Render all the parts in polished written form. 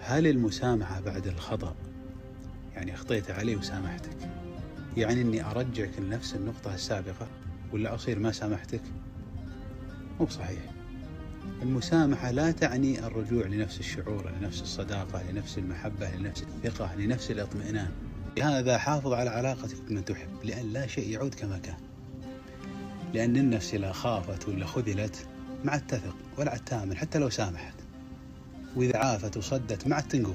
هل المسامحة بعد الخطأ يعني أخطيت عليه وسامحتك يعني أني أرجعك لنفس النقطة السابقة، ولا أصير ما سامحتك؟ مو بصحيح. المسامحة لا تعني الرجوع لنفس الشعور، لنفس الصداقة، لنفس المحبة، لنفس الثقة، لنفس الاطمئنان. لهذا حافظ على علاقتك بمن تحب، لأن لا شيء يعود كما كان. لأن النفس إذا خافت ولا خذلت ما عاد تثق ولا عاد تآمن حتى لو سامحت، وإذا عافت وصدت ما عاد تنقوى.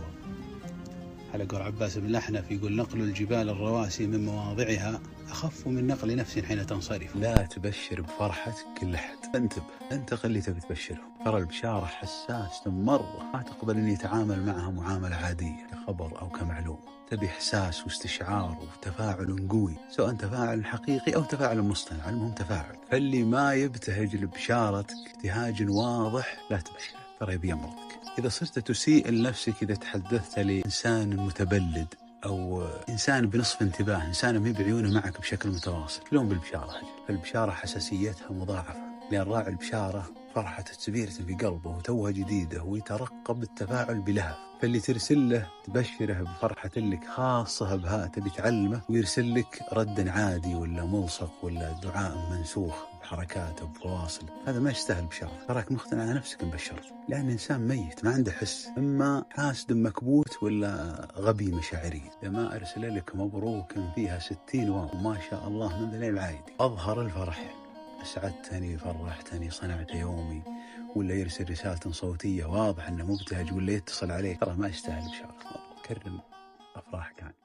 على قول عباس بن الأحنف يقول: نقل الجبال الرواسي من مواضعها أخف من نقل نفس حين تنصرف. لا تبشر بفرحة كل أحد، انتبه، انتقل اللي تبي تبشره. ترى البشارة حساسة مرة، ما تقبل أن يتعامل معها معاملة عادية كخبر أو كمعلومة. تبي إحساس واستشعار وتفاعل قوي، سواء تفاعل حقيقي أو تفاعل مصطنع، المهم تفاعل. فاللي ما يبتهج لبشارتك ابتهاج واضح لا تبشره، ترى يبي يمرضك. إذا صرت تسيء لنفسك إذا تحدثت لإنسان متبلد أو إنسان بنصف انتباه، إنسان ما بعيونه معك بشكل متواصل، لون بالبشارة. فالبشارة حساسيتها مضاعفة، لأن راعي البشارة فرحة كبيرة في قلبه وتوها جديدة ويترقب التفاعل بلهف. فاللي ترسل له تبشره بفرحة لك خاصة بها، تبي تعلمه ويرسل لك رد عادي ولا ملصق ولا دعاء منسوخ بحركات أو بفواصل، هذا ما يستاهل بشارة. تراك مختن على نفسك مبشرت، لأن إنسان ميت ما عنده حس، إما حاسد مكبوت ولا غبي مشاعريا. لما أرسل لك مبروك فيها 60 واو ما شاء الله من ذلك العايد، أظهر الفرح، أسعدتني، فرحتني، صنعت يومي، ولا يرسل رسالة صوتية واضح أنه مبتهج، ولا يتصل عليك، ترى ما يستاهل بشارة. كرم أفراحك.